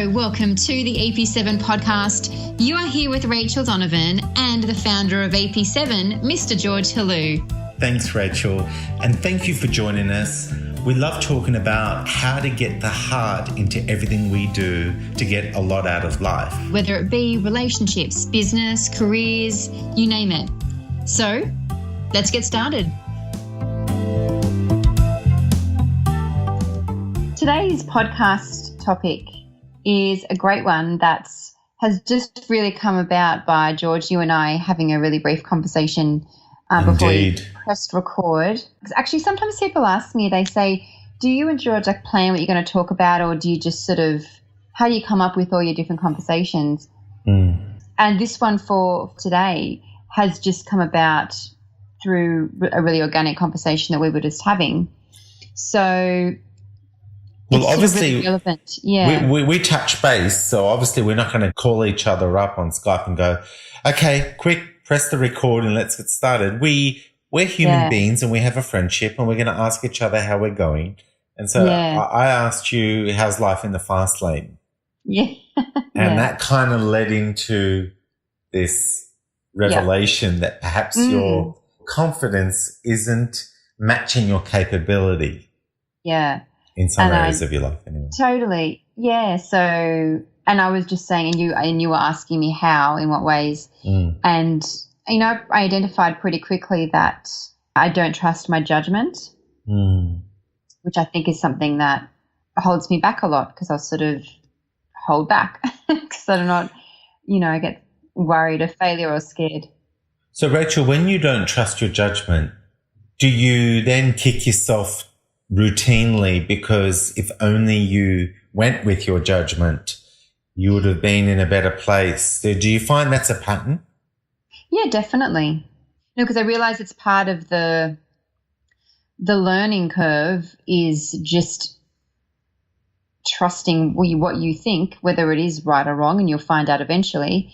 Hello, welcome to the AP7 podcast. You are here with Rachel Donovan and the founder of AP7, Mr. George Helou. Thanks, Rachel, and thank you for joining us. We love talking about how to get the heart into everything we do to get a lot out of life. Whether it be relationships, business, careers, you name it. So, let's get started. Today's podcast topic is a great one that has just really come about by George, you and I having a really brief conversation before we pressed record. Because actually, sometimes people ask me, they say, do you and George plan what you're going to talk about, or do you just how do you come up with all your different conversations? And this one for today has just come about through a really organic conversation that we were just having. So well, obviously, really relevant. Yeah. We touch base, so obviously we're not going to call each other up on Skype and go, okay, quick, press the record and let's get started. We're human beings and we have a friendship and we're going to ask each other how we're going. And so I asked you, how's life in the fast lane? Yeah. And that kind of led into this revelation that perhaps your confidence isn't matching your capability. Yeah. In some areas of your life, anyway. Totally. Yeah. So, and I was just saying, and you were asking me how, in what ways. And, I identified pretty quickly that I don't trust my judgment, which I think is something that holds me back a lot because I'll hold back because I'm not, I get worried of failure or scared. So, Rachel, when you don't trust your judgment, do you then kick yourself routinely because if only you went with your judgment, you would have been in a better place? So do you find that's a pattern? Yeah, definitely. Because I realize it's part of the learning curve is just trusting what you think, whether it is right or wrong, and you'll find out eventually.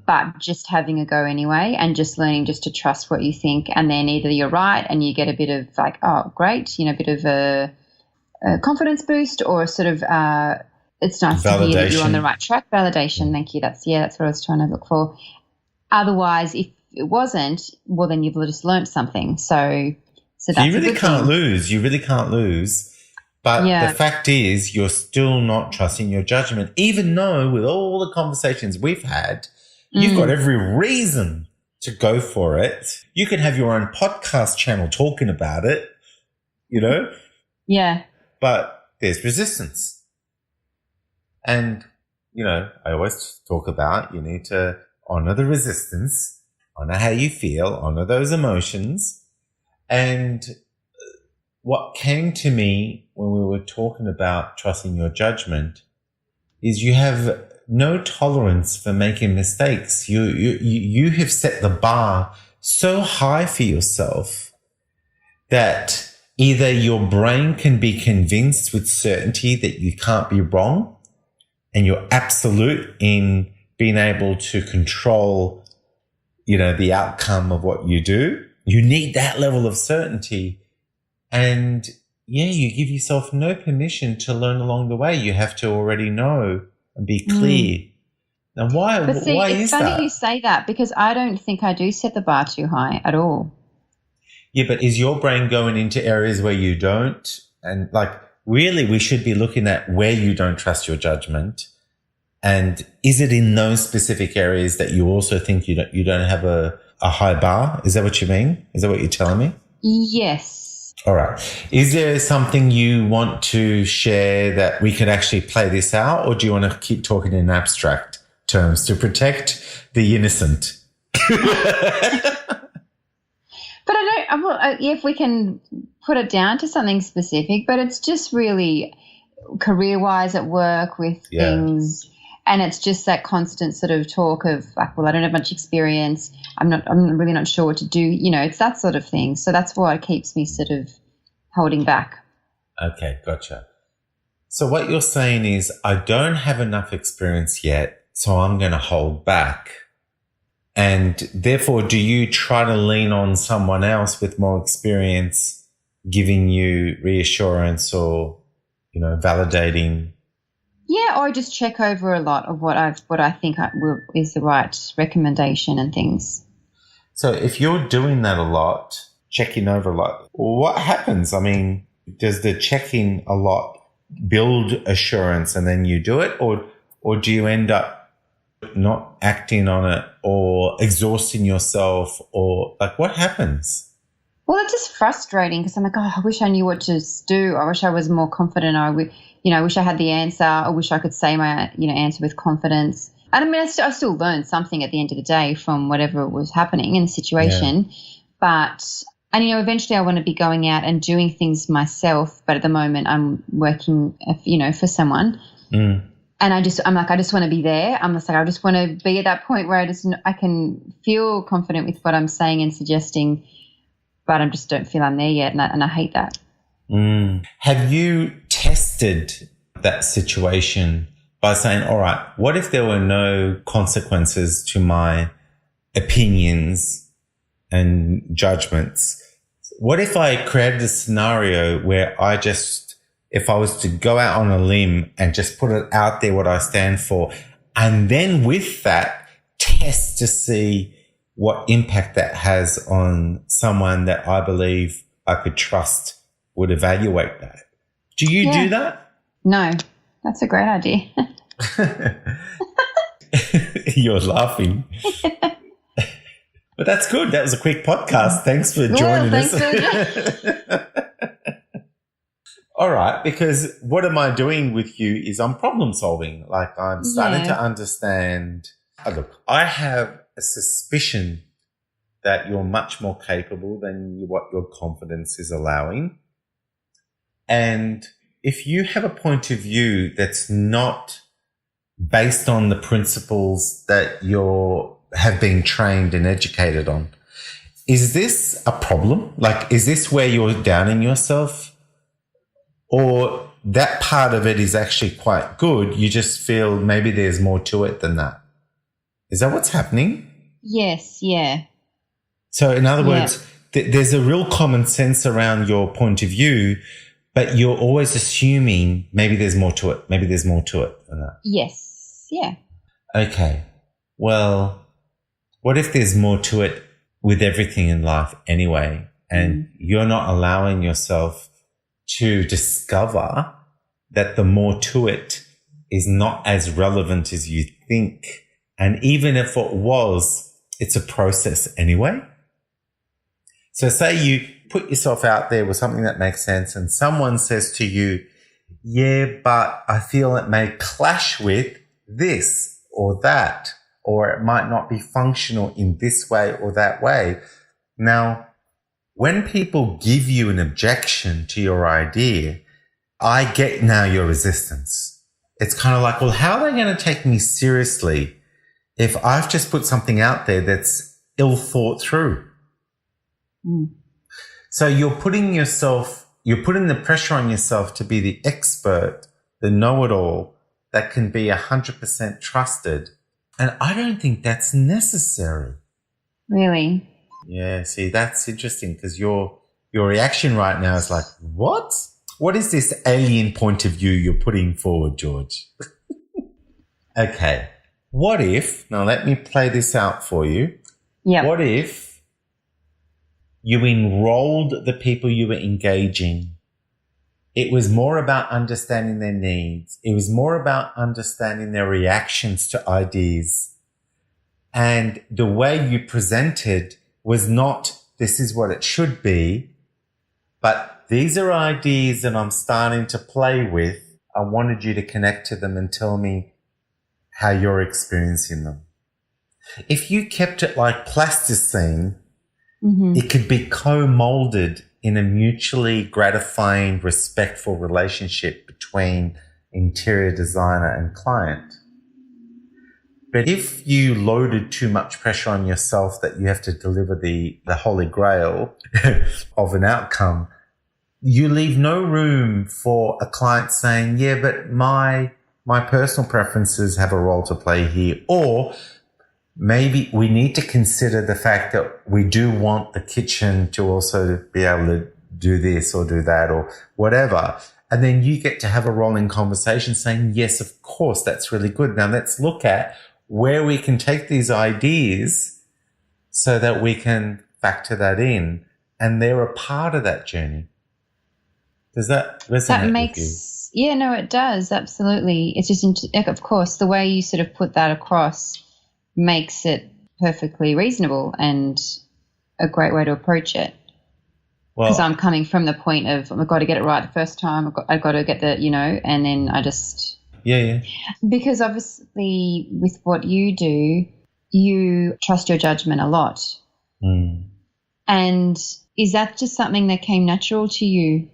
But just having a go anyway and just learning just to trust what you think, and then either you're right and you get a bit of oh, great, a bit of a confidence boost, or it's nice validation. To hear that you're on the right track. Validation, thank you. That's what I was trying to look for. Otherwise, if it wasn't, well, then you've just learnt something. So that's you really can't lose. You really can't lose. But the fact is you're still not trusting your judgment, even though with all the conversations we've had, you've got every reason to go for it. You can have your own podcast channel talking about it, Yeah. But there's resistance. And, I always talk about you need to honor the resistance, honor how you feel, honor those emotions. And what came to me when we were talking about trusting your judgment is you have no tolerance for making mistakes. You have set the bar so high for yourself that either your brain can be convinced with certainty that you can't be wrong and you're absolute in being able to control, the outcome of what you do. You need that level of certainty. And you give yourself no permission to learn along the way. You have to already know and be clear. Now, why is that? It's funny you say that because I don't think I do set the bar too high at all. Yeah, but is your brain going into areas where you don't? And really, we should be looking at where you don't trust your judgment. And is it in those specific areas that you also think you don't have a high bar? Is that what you mean? Is that what you're telling me? Yes. All right. Is there something you want to share that we could actually play this out, or do you want to keep talking in abstract terms to protect the innocent? But if we can put it down to something specific, but it's just really career-wise at work with things, and it's just that constant talk of I don't have much experience. I'm really not sure what to do. It's that sort of thing. So that's why it keeps me holding back. Okay, gotcha. So what you're saying is I don't have enough experience yet, so I'm going to hold back. And therefore, do you try to lean on someone else with more experience, giving you reassurance or, validating Yeah, or just check over a lot of what I think is the right recommendation and things. So if you're doing that a lot, checking over a lot, what happens? I mean, does the checking a lot build assurance and then you do it, or do you end up not acting on it or exhausting yourself, or like what happens? Well, it's just frustrating because I'm like, oh, I wish I knew what to do. I wish I was more confident. I wish I had the answer. I wish I could say my, answer with confidence. And I mean, I still learned something at the end of the day from whatever was happening in the situation. Yeah. And eventually I want to be going out and doing things myself. But at the moment I'm working, for someone. Mm. And I just want to be there. I'm just like, I just want to be at that point where I can feel confident with what I'm saying and suggesting, but I just don't feel I'm there yet. And I hate that. Mm. Have you tested that situation by saying, all right, what if there were no consequences to my opinions and judgments? What if I created a scenario where if I was to go out on a limb and just put it out there what I stand for, and then with that, test to see what impact that has on someone that I believe I could trust would evaluate that. Do you do that? No, that's a great idea. You're laughing. But that's good. That was a quick podcast. Thanks for joining us. All right, because what am I doing with you is I'm problem solving. Like I'm starting to understand. Look, I have a suspicion that you're much more capable than what your confidence is allowing. And if you have a point of view that's not based on the principles that have been trained and educated on, is this a problem? Like, is this where you're downing yourself? Or that part of it is actually quite good. You just feel maybe there's more to it than that. Is that what's happening? Yes, yeah. So in other words, there's a real common sense around your point of view, but you're always assuming maybe there's more to it. Maybe there's more to it than that. Yes, yeah. Okay. Well, what if there's more to it with everything in life anyway, and you're not allowing yourself to discover that the more to it is not as relevant as you think. And even if it was, it's a process anyway. So say you put yourself out there with something that makes sense and someone says to you, yeah, but I feel it may clash with this or that, or it might not be functional in this way or that way. Now, when people give you an objection to your idea, I get now your resistance. It's kind of like, well, how are they going to take me seriously if I've just put something out there that's ill thought through? Mm. So you're putting the pressure on yourself to be the expert, the know-it-all that can be 100% trusted. And I don't think that's necessary. Really? Yeah, see, that's interesting because your reaction right now is like, what? What is this alien point of view you're putting forward, George? Okay. What if, now let me play this out for you. Yeah. What if you enrolled the people you were engaging? It was more about understanding their needs. It was more about understanding their reactions to ideas. And the way you presented was not, this is what it should be, but these are ideas that I'm starting to play with. I wanted you to connect to them and tell me how you're experiencing them. If you kept it like plasticine, it could be co-molded in a mutually gratifying, respectful relationship between interior designer and client. But if you loaded too much pressure on yourself that you have to deliver the holy grail of an outcome, you leave no room for a client saying, yeah, but my personal preferences have a role to play here. Or maybe we need to consider the fact that we do want the kitchen to also be able to do this or do that or whatever. And then you get to have a rolling conversation saying, yes, of course, that's really good. Now let's look at where we can take these ideas so that we can factor that in. And they're a part of that journey. Does that resonate with you? Yeah, no, it does. Absolutely. It's just, of course, the way you sort of put that across makes it perfectly reasonable and a great way to approach it. Because I'm coming from the point of, I've got to get it right the first time. I've got to get the, and then I just. Yeah. Because obviously with what you do, you trust your judgment a lot. Mm. And is that just something that came natural to you?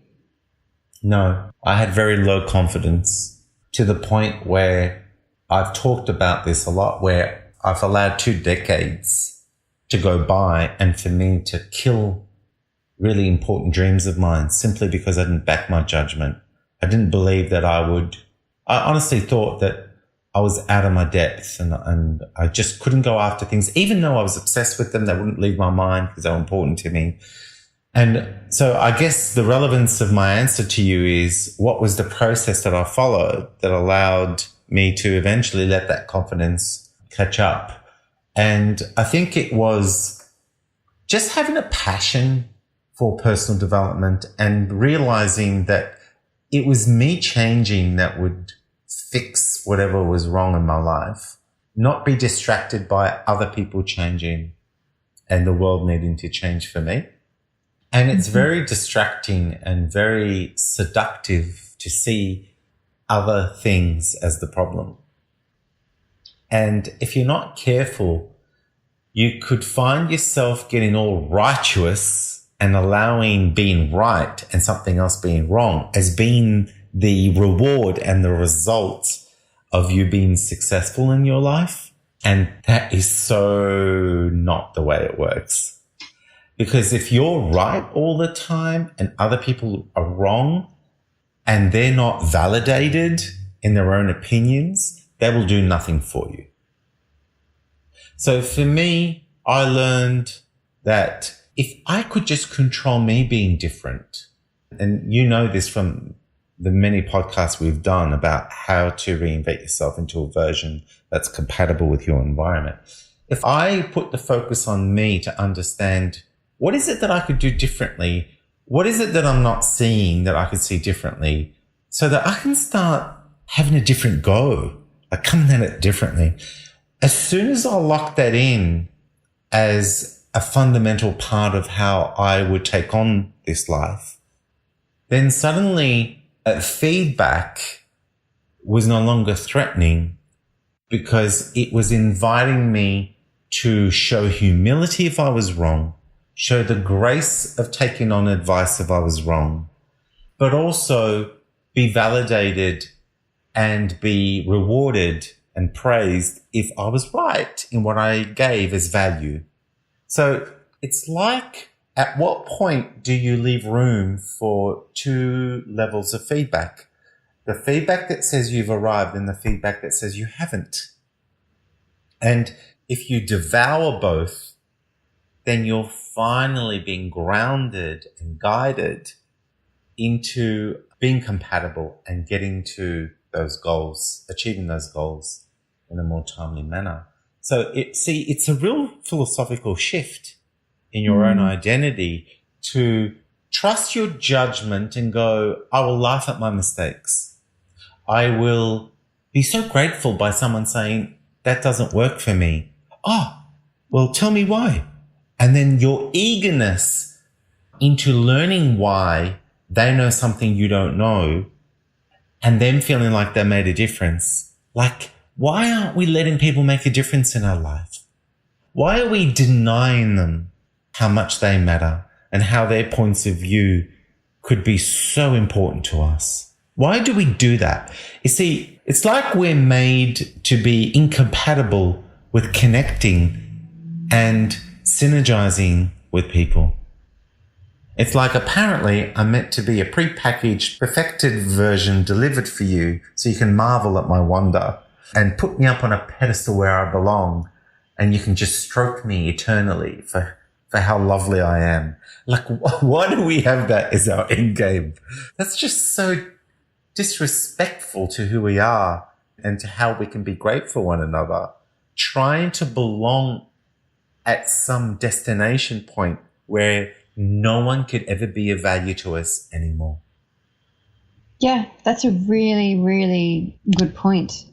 No, I had very low confidence to the point where I've talked about this a lot, where I've allowed 2 decades to go by and for me to kill really important dreams of mine simply because I didn't back my judgment. I didn't believe that I would. I honestly thought that I was out of my depth and I just couldn't go after things, even though I was obsessed with them. They wouldn't leave my mind because they were important to me. And so I guess the relevance of my answer to you is, what was the process that I followed that allowed me to eventually let that confidence catch up? And I think it was just having a passion for personal development and realizing that it was me changing that would fix whatever was wrong in my life, not be distracted by other people changing and the world needing to change for me. And it's very distracting and very seductive to see other things as the problem. And if you're not careful, you could find yourself getting all righteous and allowing being right and something else being wrong as being the reward and the result of you being successful in your life. And that is so not the way it works. Because if you're right all the time and other people are wrong and they're not validated in their own opinions, they will do nothing for you. So for me, I learned that if I could just control me being different, and you know this from the many podcasts we've done about how to reinvent yourself into a version that's compatible with your environment. If I put the focus on me to understand what is it that I could do differently, what is it that I'm not seeing that I could see differently, so that I can start having a different go, like coming at it differently. As soon as I lock that in as a fundamental part of how I would take on this life, then suddenly feedback was no longer threatening because it was inviting me to show humility if I was wrong, show the grace of taking on advice if I was wrong, but also be validated and be rewarded and praised if I was right in what I gave as value. So it's like, at what point do you leave room for 2 levels of feedback? The feedback that says you've arrived and the feedback that says you haven't. And if you devour both, then you're finally being grounded and guided into being compatible and getting to those goals, achieving those goals in a more timely manner. So it's a real philosophical shift in your own identity to trust your judgment and go, I will laugh at my mistakes. I will be so grateful by someone saying, that doesn't work for me. Oh, well, tell me why. And then your eagerness into learning why they know something you don't know and them feeling like they made a difference. Like, why aren't we letting people make a difference in our life? Why are we denying them how much they matter and how their points of view could be so important to us? Why do we do that? You see, it's like we're made to be incompatible with connecting and synergizing with people. It's like apparently I'm meant to be a prepackaged, perfected version delivered for you so you can marvel at my wonder and put me up on a pedestal where I belong and you can just stroke me eternally for how lovely I am. Like, why do we have that as our end game? That's just so disrespectful to who we are and to how we can be great for one another, trying to belong at some destination point where no one could ever be of value to us anymore. Yeah, that's a really, really good point.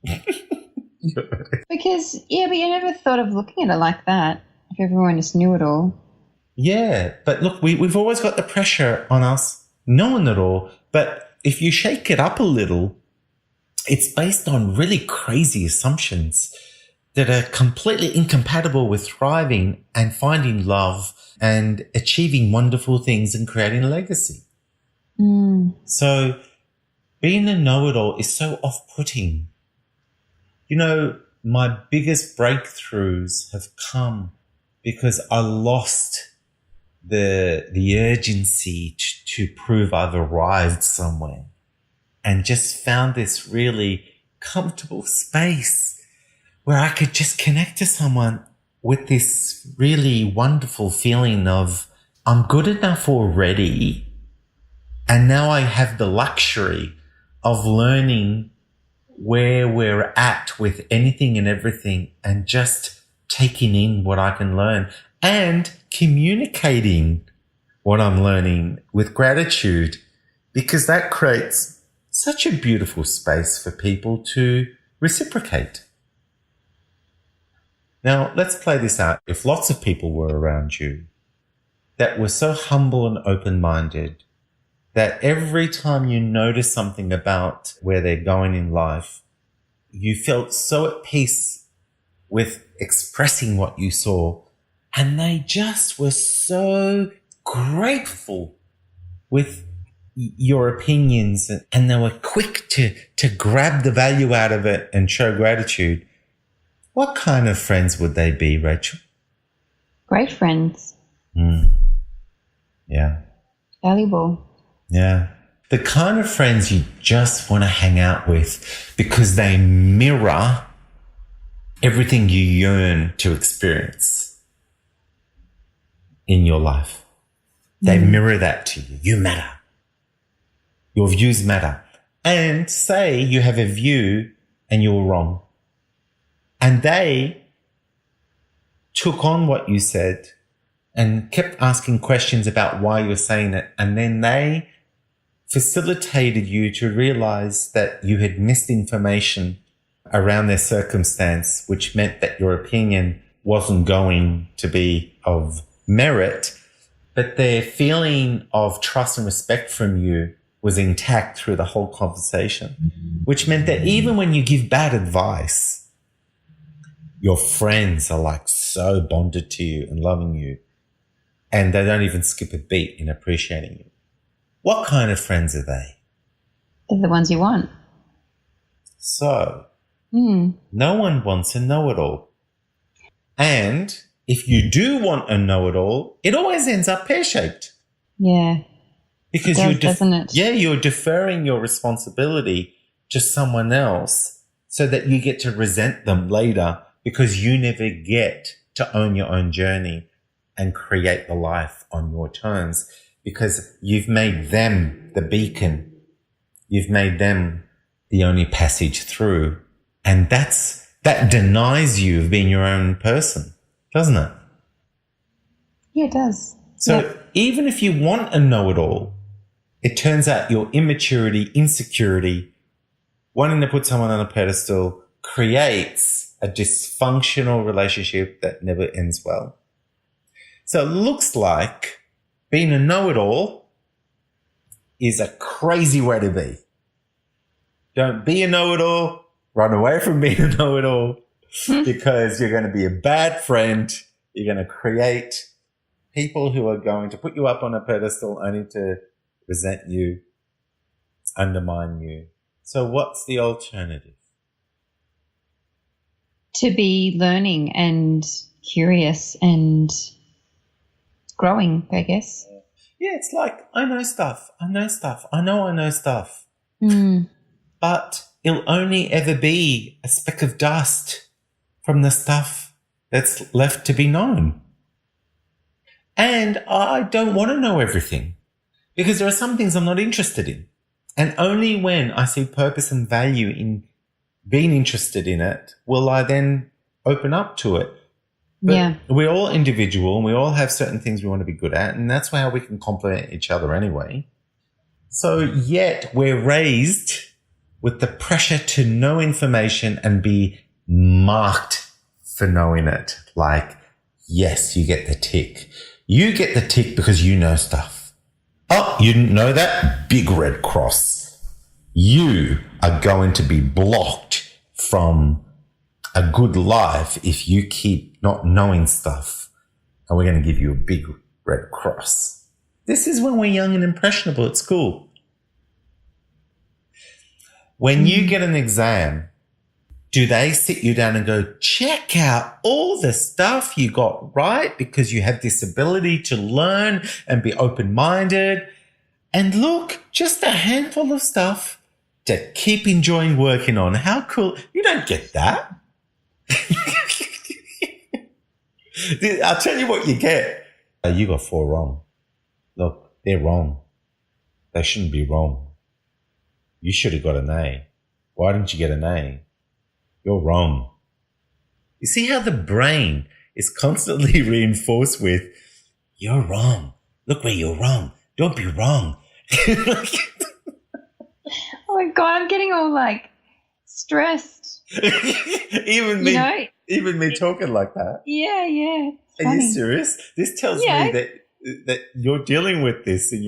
Because, but you never thought of looking at it like that, if everyone just knew it all. Yeah, but look, we've always got the pressure on us knowing it all, but if you shake it up a little, it's based on really crazy assumptions that are completely incompatible with thriving and finding love and achieving wonderful things and creating a legacy. So being a know-it-all is so off-putting. You know, my biggest breakthroughs have come because I lost the urgency to prove I've arrived somewhere and just found this really comfortable space where I could just connect to someone with this really wonderful feeling of I'm good enough already. And now I have the luxury of learning where we're at with anything and everything and just taking in what I can learn and communicating what I'm learning with gratitude, because that creates such a beautiful space for people to reciprocate. Now, let's play this out. If lots of people were around you that were so humble and open-minded that every time you notice something about where they're going in life, you felt so at peace with expressing what you saw, and they just were so grateful with your opinions, and they were quick to grab the value out of it and show gratitude. What kind of friends would they be, Rachel? Great friends. Yeah. Valuable. Yeah. The kind of friends you just want to hang out with because they mirror everything you yearn to experience in your life. They mirror that to you. You matter. Your views matter. And say you have a view and you're wrong. And they took on what you said and kept asking questions about why you're saying it. And then they facilitated you to realize that you had missed information around their circumstance, which meant that your opinion wasn't going to be of merit, but their feeling of trust and respect from you was intact through the whole conversation, which meant that even when you give bad advice, your friends are like so bonded to you and loving you, and they don't even skip a beat in appreciating you. What kind of friends are they? They're the ones you want. So, no one wants a know-it-all. And if you do want a know-it-all, it always ends up pear-shaped. Yeah. Because doesn't it? Yeah, you're deferring your responsibility to someone else so that you get to resent them later because you never get to own your own journey and create the life on your terms, because you've made them the beacon. You've made them the only passage through. And that denies you of being your own person, doesn't it? Yeah, it does. So even if you want a know-it-all, it turns out your immaturity, insecurity, wanting to put someone on a pedestal creates a dysfunctional relationship that never ends well. So it looks like being a know-it-all is a crazy way to be. Don't be a know-it-all. Run away from being a know-it-all because you're going to be a bad friend. You're going to create people who are going to put you up on a pedestal only to resent you, undermine you. So what's the alternative? To be learning and curious and growing, I guess. Yeah, it's like, I know stuff. I know stuff. But it'll only ever be a speck of dust from the stuff that's left to be known. And I don't want to know everything because there are some things I'm not interested in. And only when I see purpose and value in being interested in it will I then open up to it. But we're all individual and we all have certain things we want to be good at, and that's how we can complement each other anyway. So yet we're raised with the pressure to know information and be marked for knowing it. Like, yes, you get the tick. You get the tick because you know stuff. Oh, you didn't know that? Big red cross. You are going to be blocked from a good life if you keep not knowing stuff, and we're going to give you a big red cross. This is when we're young and impressionable at school. When you get an exam, do they sit you down and go, check out all the stuff you got right because you have this ability to learn and be open-minded, and look, just a handful of stuff to keep enjoying working on. How cool. You don't get that. I'll tell you what you get. You got 4 wrong. Look, they're wrong. They shouldn't be wrong. You should have got an A. Why didn't you get an A? You're wrong. You see how the brain is constantly reinforced with, you're wrong. Look where you're wrong. Don't be wrong. Oh my God, I'm getting all like stressed. Even me, even me talking like that. Yeah, yeah. Are you serious? This tells me that you're dealing with this, and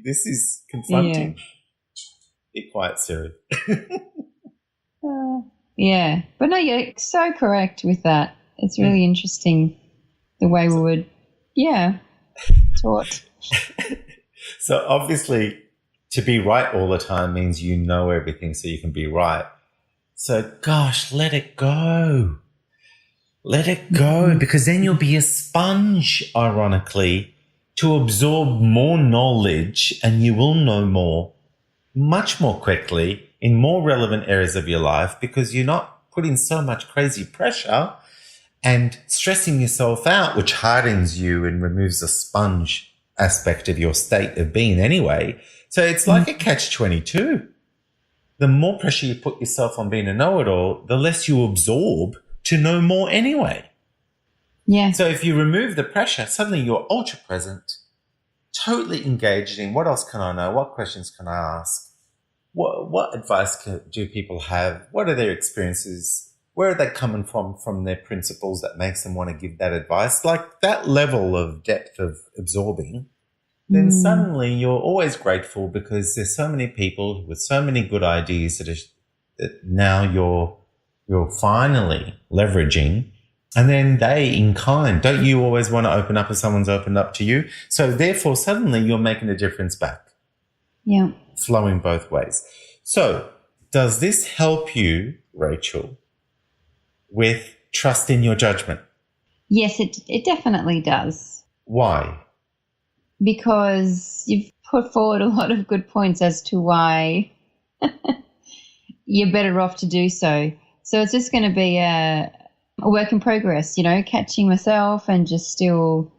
this is confronting. Be quiet, Siri. Yeah, but no, you're so correct with that. It's really interesting the way we would, taught. So obviously, to be right all the time means you know everything so you can be right. So, gosh, let it go. Let it go, because then you'll be a sponge, ironically, to absorb more knowledge, and you will know more, much more quickly, in more relevant areas of your life, because you're not putting so much crazy pressure and stressing yourself out, which hardens you and removes the sponge aspect of your state of being anyway. So it's like a catch-22. The more pressure you put yourself on being a know-it-all, the less you absorb to know more anyway. Yeah. So if you remove the pressure, suddenly you're ultra present, totally engaged in what else can I know? What questions can I ask? What advice do people have? What are their experiences? Where are they coming from their principles that makes them want to give that advice? Like that level of depth of absorbing, then suddenly you're always grateful because there's so many people with so many good ideas that now you're finally leveraging, and then they in kind. Don't you always want to open up if someone's opened up to you? So therefore suddenly you're making a difference back. Yeah. Flowing both ways. So does this help you, Rachel, with trust in your judgment? Yes, it definitely does. Why? Because you've put forward a lot of good points as to why you're better off to do so. So it's just going to be a work in progress, catching myself and just still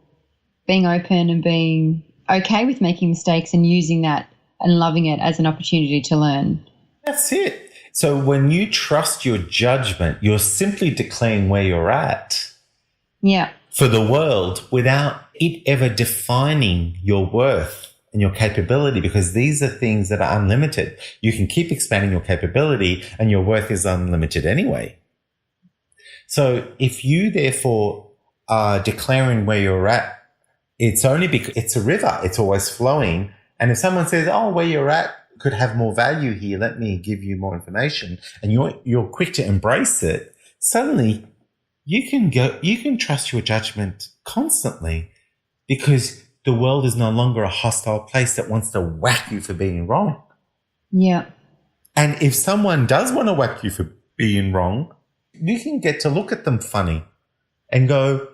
being open and being okay with making mistakes and using that and loving it as an opportunity to learn. That's it. So when you trust your judgment, you're simply declaring where you're at. Yeah. For the world without it ever defining your worth and your capability, because these are things that are unlimited. You can keep expanding your capability and your worth is unlimited anyway. So if you therefore are declaring where you're at, it's only because it's a river. It's always flowing. And if someone says, oh, where you're at could have more value here, let me give you more information, and you're quick to embrace it, suddenly you can trust your judgment constantly, because the world is no longer a hostile place that wants to whack you for being wrong. Yeah. And if someone does want to whack you for being wrong, you can get to look at them funny and go,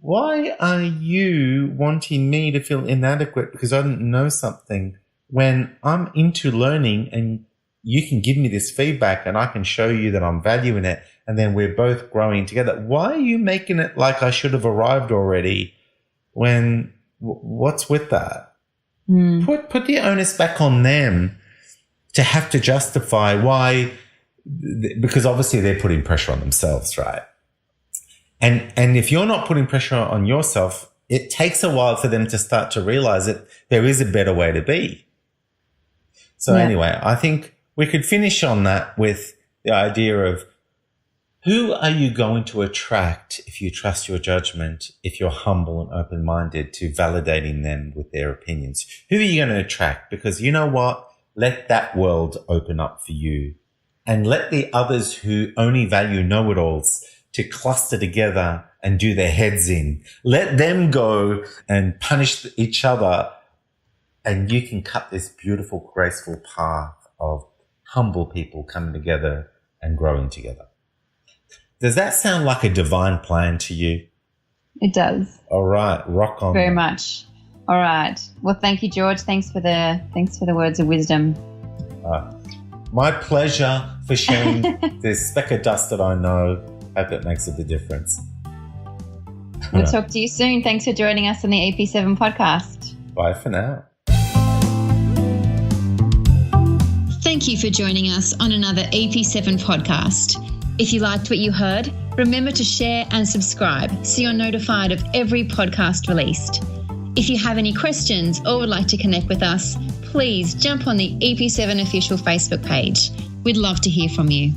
why are you wanting me to feel inadequate because I didn't know something, when I'm into learning and you can give me this feedback and I can show you that I'm valuing it, and then we're both growing together? Why are you making it like I should have arrived already when what's with that? Put the onus back on them to have to justify why, because obviously they're putting pressure on themselves, right? And if you're not putting pressure on yourself, it takes a while for them to start to realize that there is a better way to be. So anyway, I think we could finish on that with the idea of who are you going to attract if you trust your judgment, if you're humble and open-minded to validating them with their opinions? Who are you going to attract? Because you know what? Let that world open up for you, and let the others who only value know-it-alls to cluster together and do their heads in. Let them go and punish each other, and you can cut this beautiful, graceful path of humble people coming together and growing together. Does that sound like a divine plan to you? It does. All right, rock on. Very much. All right. Well, thank you, George. Thanks for the words of wisdom. My pleasure for sharing this speck of dust that I know. Hope it makes a big difference. We'll talk to you soon. Thanks for joining us on the AP7 podcast. Bye for now. Thank you for joining us on another AP7 podcast. If you liked what you heard, remember to share and subscribe so you're notified of every podcast released. If you have any questions or would like to connect with us, please jump on the AP7 official Facebook page. We'd love to hear from you.